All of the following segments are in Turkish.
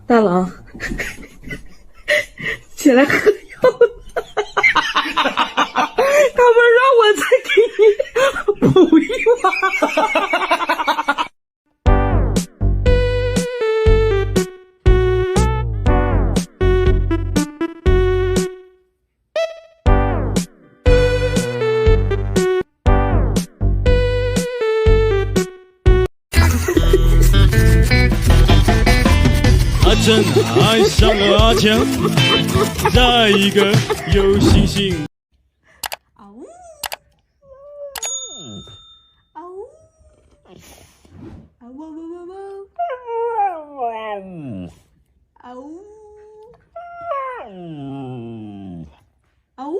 大郎，起来喝药了。他们让我再给你补一碗。阿珍爱上了阿强，在一个有星星。啊呜！啊呜！啊呜呜呜呜！啊呜！啊呜！啊呜！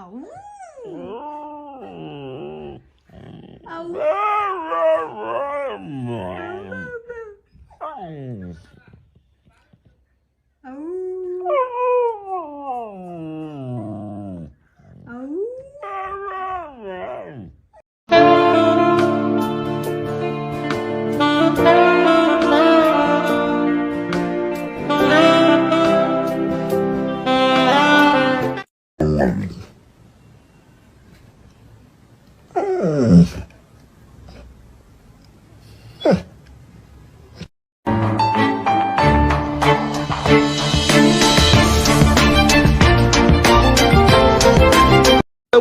啊呜！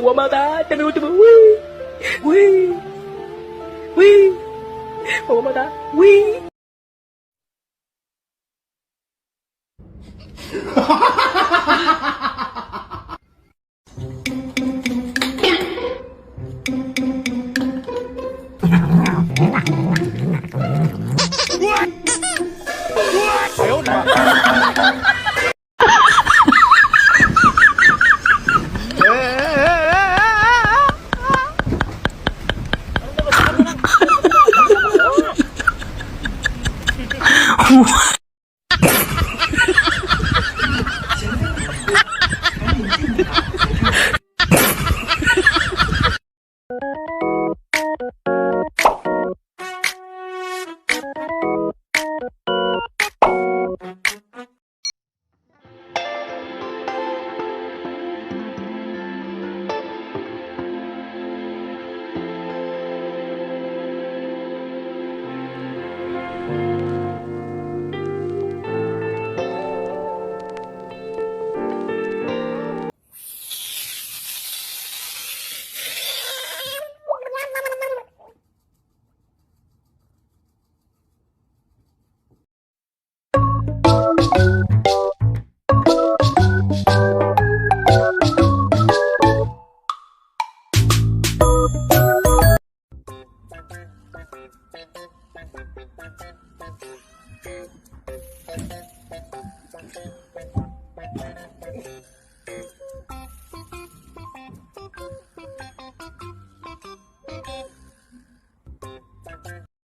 我妈妈对不对？喂，我妈妈喂。哎呦我的妈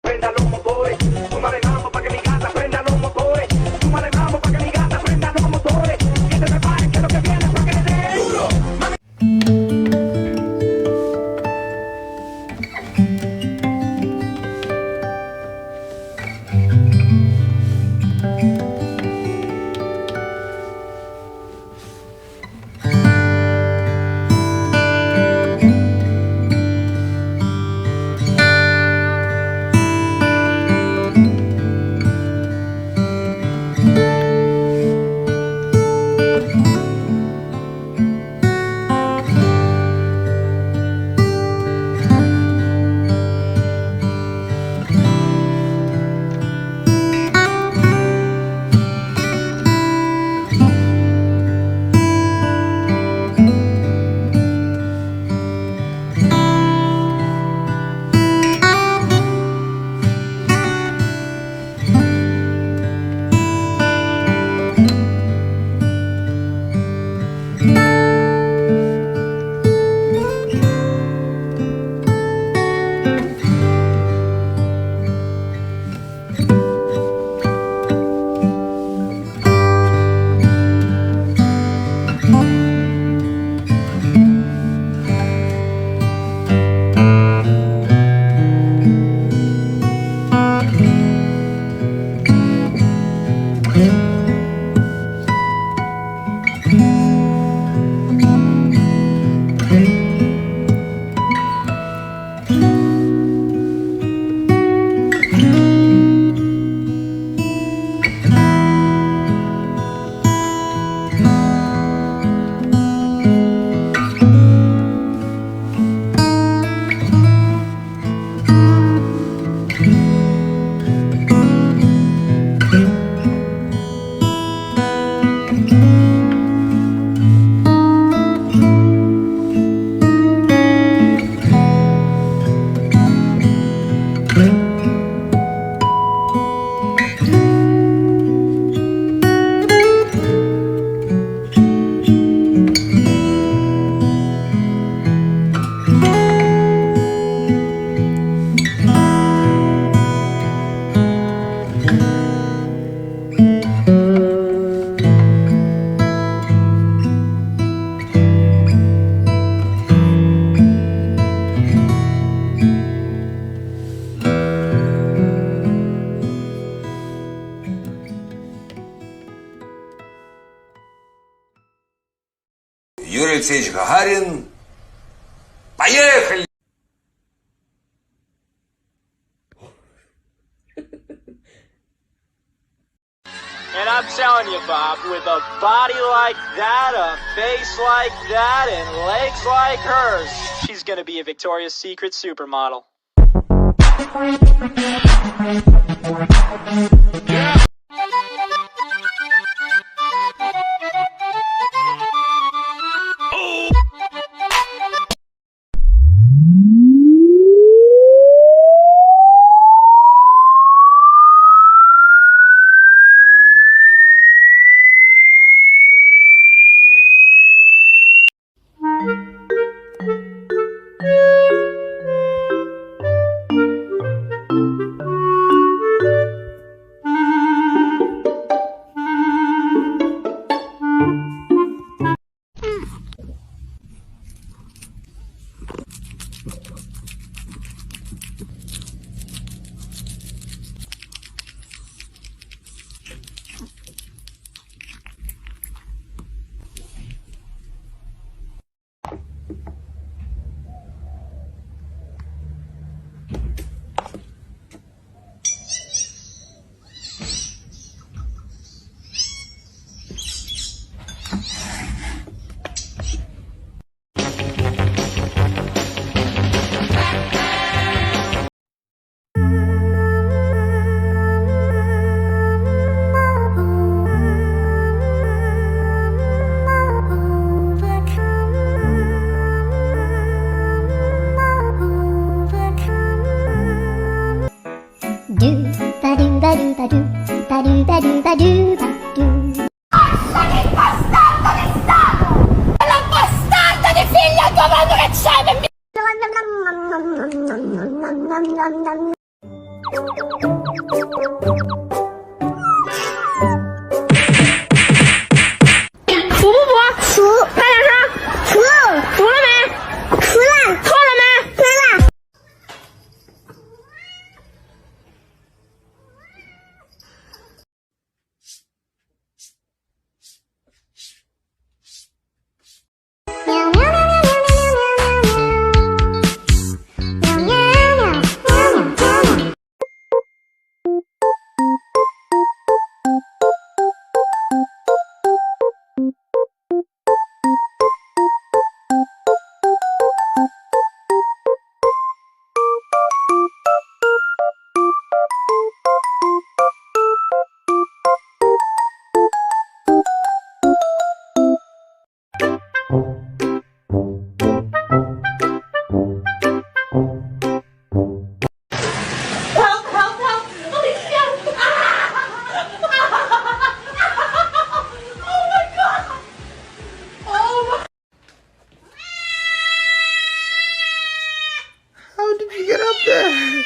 ！Prenda l'uomo poi, fuma le mambo pa' che mi gata, prenda l'uomo poi, fuma le mambo pa' che mi gata, prenda l'uomo poi, que se prepare que lo que viene pa' que le dé. Алексеевич Гагарин. Поехали! And I'm telling you, Bob, with a body like that, a face like that, and legs like hers, she's gonna be a Victoria's Secret supermodel. How did you get up there?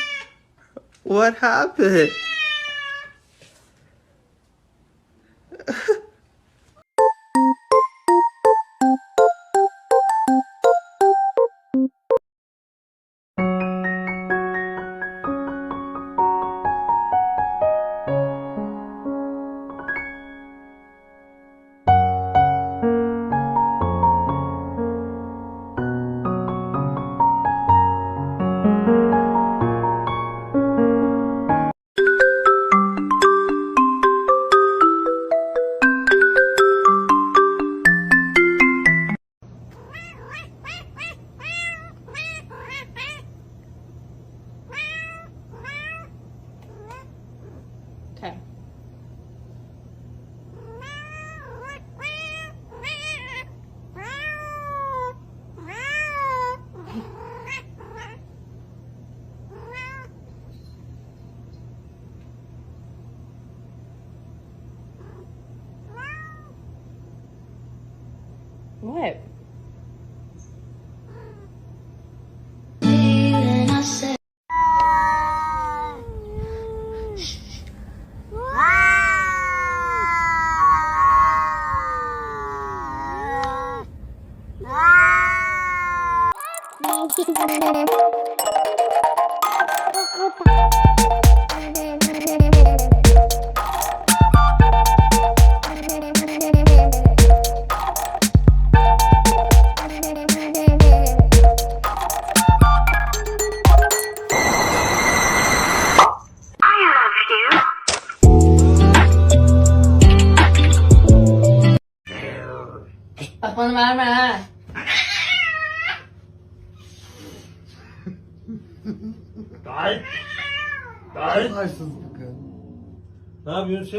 What happened? Okay. What? verme ha. Day. Day. Haksızlık ya. Ne yapıyorsun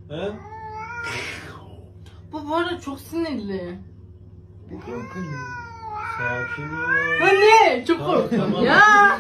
sen? He? Bu arada çok sinirli. Bir korkuyorum. Sakin ol. Anne çok Tamam, korkuyorum tamam. ya.